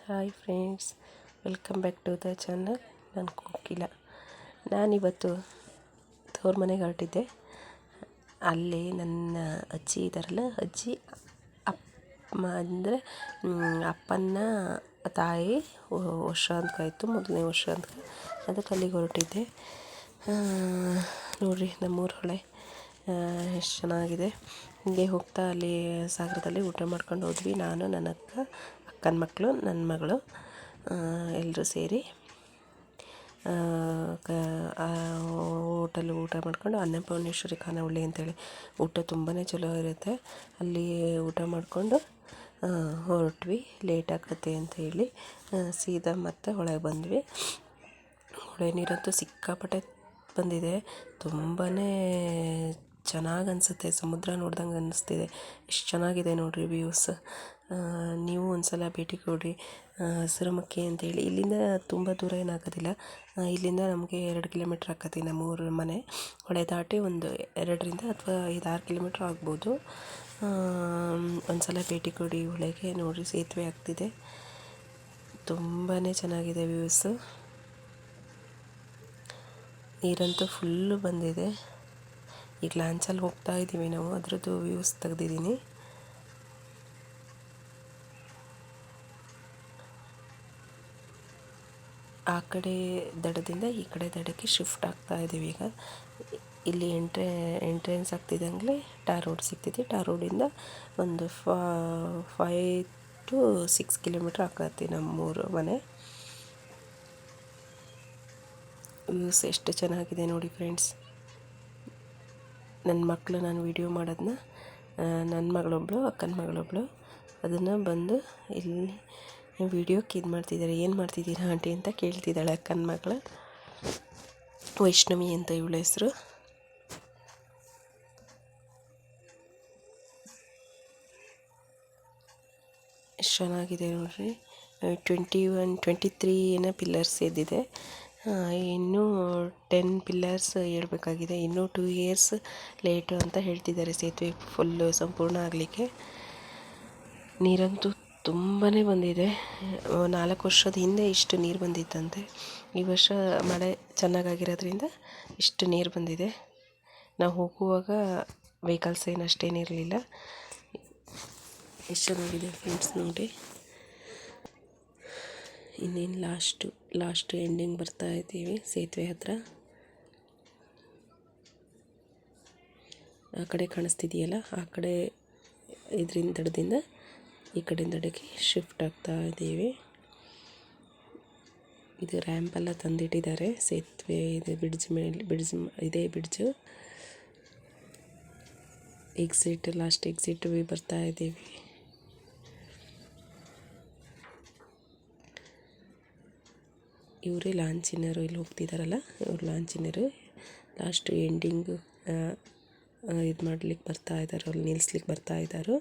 Hi friends, welcome back to the channel. ನಾನು ಕೋಕಿಲ. ನಾನಿವತ್ತು ತವ್ರ ಮನೆಗೆ ಹೊರಟಿದ್ದೆ. ಅಲ್ಲಿ ನನ್ನ ಅಜ್ಜಿ ಇದ್ದಾರಲ್ಲ, ಅಜ್ಜಿ ಅಪ್ಪ ಅಂದರೆ ಅಪ್ಪನ ತಾಯಿ ವರ್ಷ ಅಂತಕಾಯಿತು, ಮೊದಲನೇ ವರ್ಷ ಅಂತ. ಅದಕ್ಕೆ ಅಲ್ಲಿಗೆ ಹೊರಟಿದ್ದೆ. ನೋಡಿರಿ ನಮ್ಮೂರ ಹೊಳೆ ಎಷ್ಟು ಚೆನ್ನಾಗಿದೆ. ಹೀಗೆ ಹೋಗ್ತಾ ಅಲ್ಲಿ ಸಾಗರದಲ್ಲಿ ಊಟ ಮಾಡ್ಕೊಂಡು ಹೋದ್ವಿ. ನಾನು, ನನ್ನ ಅಕ್ಕನ ಮಕ್ಕಳು, ನನ್ನ ಮಗಳು ಎಲ್ಲರೂ ಸೇರಿ ಹೋಟೆಲ್ ಊಟ ಮಾಡ್ಕೊಂಡು, ಅನ್ನಪೂರ್ಣೇಶ್ವರಿ ಖಾನಾವಳಿ ಅಂತೇಳಿ ಊಟ ತುಂಬಾ ಚಲೋ ಇರುತ್ತೆ. ಅಲ್ಲಿ ಊಟ ಮಾಡಿಕೊಂಡು ಹೊರಟ್ವಿ. ಲೇಟ್ ಆಗುತ್ತೆ ಅಂಥೇಳಿ ಸೀದಾ ಮತ್ತೆ ಹೊಳೆಗೆ ಬಂದ್ವಿ. ಹೊಳೆ ನೀರಂತೂ ಸಿಕ್ಕಾಪಟ್ಟೆ ಬಂದಿದೆ. ತುಂಬಾ ಚೆನ್ನಾಗಿ ಅನಿಸುತ್ತೆ. ಸಮುದ್ರ ನೋಡ್ದಂಗೆ ಅನ್ನಿಸ್ತಿದೆ. ಎಷ್ಟು ಚೆನ್ನಾಗಿದೆ ನೋಡಿರಿ ವ್ಯೂಸ್. ನೀವು ಒಂದು ಸಲ ಭೇಟಿ ಕೊಡಿ. ಹಸಿರುಮಕ್ಕಿ ಅಂತೇಳಿ. ಇಲ್ಲಿಂದ ತುಂಬ ದೂರ ಏನಾಗೋದಿಲ್ಲ. ಇಲ್ಲಿಂದ ನಮಗೆ 2 ಕಿಲೋಮೀಟ್ರ್ ಆಕತಿ ನಮ್ಮೂರ ಮನೆ. ಹೊಳೆ ದಾಟಿ ಒಂದು 2ರಿಂದ ಅಥವಾ 5-6 ಕಿಲೋಮೀಟ್ರ್ ಆಗ್ಬೋದು. ಒಂದು ಸಲ ಭೇಟಿ ಕೊಡಿ ಹೊಳೆಗೆ. ನೋಡಿರಿ ಸೇತುವೆ ಆಗ್ತಿದೆ. ತುಂಬಾ ಚೆನ್ನಾಗಿದೆ ವ್ಯೂಸು. ನೀರಂತೂ ಫುಲ್ಲು ಬಂದಿದೆ. ಈಗ ಲಾಂಚಲ್ಲಿ ಹೋಗ್ತಾ ಇದ್ದೀವಿ ನಾವು. ಅದರದ್ದು ವ್ಯೂಸ್ ತೆಗೆದಿದ್ದೀನಿ. ಆ ಕಡೆ ದಡದಿಂದ ಈ ಕಡೆ ದಡಕ್ಕೆ ಶಿಫ್ಟ್ ಆಗ್ತಾ ಇದ್ದೀವಿ ಈಗ. ಇಲ್ಲಿ ಎಂಟ್ರೆನ್ಸ್ ಆಗ್ತಿದ್ದಂಗೆ ಟಾರ್ ರೋಡ್ ಸಿಗ್ತೈತಿ. ಟಾರ್ ರೋಡಿಂದ ಒಂದು 5 to 6 ಕಿಲೋಮೀಟ್ರ್ ಆಕತಿ ನಮ್ಮೂರು ಮನೆ. ವ್ಯೂಸ್ ಎಷ್ಟು ಚೆನ್ನಾಗಿದೆ ನೋಡಿ ಫ್ರೆಂಡ್ಸ್. ನನ್ನ ಮಕ್ಕಳು ನಾನು ವಿಡಿಯೋ ಮಾಡೋದನ್ನ, ನನ್ನ ಮಗಳೊಬ್ಬಳು, ಅಕ್ಕನ ಮಗಳೊಬ್ಬಳು ಅದನ್ನು ಬಂದು ಇಲ್ಲಿ ವಿಡಿಯೋಕ್ಕೆ ಇದು ಮಾಡ್ತಿದ್ದಾರೆ. ಏನು ಮಾಡ್ತಿದ್ದೀರಾ ಆಂಟಿ ಅಂತ ಕೇಳ್ತಿದ್ದಾಳೆ ಅಕ್ಕನ ಮಗಳು. ವೈಷ್ಣವಿ ಅಂತ ಇವಳ ಹೆಸರು. ಎಷ್ಟು ಚೆನ್ನಾಗಿದೆ ನೋಡ್ರಿ. 23 ಏನೋ ಪಿಲ್ಲರ್ಸ್ ಎದ್ದಿದೆ. ಇನ್ನೂ 10 ಪಿಲ್ಲರ್ಸ್ ಏಳಬೇಕಾಗಿದೆ. ಇನ್ನೂ 2 ಇಯರ್ಸ್ ಲೇಟು ಅಂತ ಹೇಳ್ತಿದ್ದಾರೆ ಸೇತುವೆ ಫುಲ್ಲು ಸಂಪೂರ್ಣ ಆಗಲಿಕ್ಕೆ. ನೀರಂತೂ ತುಂಬಾ ಬಂದಿದೆ. 4 ವರ್ಷದ ಹಿಂದೆ ಇಷ್ಟು ನೀರು ಬಂದಿತ್ತಂತೆ. ಈ ವರ್ಷ ಮಳೆ ಚೆನ್ನಾಗಾಗಿರೋದ್ರಿಂದ ಇಷ್ಟು ನೀರು ಬಂದಿದೆ. ನಾವು ಹೋಗುವಾಗ ವೆಹಿಕಲ್ಸ್ ಏನು ಅಷ್ಟೇನಿರಲಿಲ್ಲ. ಎಷ್ಟು ಚೆನ್ನಾಗಿದೆ ಫ್ರೆಂಡ್ಸ್ ನೋಡಿ. ಇನ್ನೇನು ಲಾಸ್ಟ್ ಎಂಡಿಂಗ್ ಬರ್ತಾ ಇದ್ದೀವಿ ಸೇತುವೆ ಹತ್ರ. ಆ ಕಡೆ ಕಾಣಿಸ್ತಿದೆಯಲ್ಲ, ಆ ಕಡೆ ಇದರಿಂದ ದಡದಿಂದ ಈ ಕಡೆ ದಡಕ್ಕೆ ಶಿಫ್ಟ್ ಆಗ್ತಾ ಇದ್ದೀವಿ. ಇದು ರ್ಯಾಂಪೆಲ್ಲ ತಂದಿಟ್ಟಿದ್ದಾರೆ. ಸೇತುವೆ ಇದೆ, ಬ್ರಿಡ್ಜ್ ಇದೇ ಬ್ರಿಡ್ಜು. ಲಾಸ್ಟ್ ಎಕ್ಸಿಟ್ ಬರ್ತಾ ಇದ್ದೀವಿ. ಇವರೇ ಲಾಂಚಿನರು, ಇಲ್ಲಿ ಹೋಗ್ತಿದ್ದಾರಲ್ಲ ಇವ್ರು ಲಾಂಚಿನರು. ಲಾಸ್ಟ್ ಎಂಡಿಂಗು ಇದು ಮಾಡ್ಲಿಕ್ಕೆ ಬರ್ತಾ ಇದ್ದಾರೆ, ಅಲ್ಲಿ ನಿಲ್ಲಿಸ್ಲಿಕ್ಕೆ ಬರ್ತಾ ಇದ್ದಾರೆ.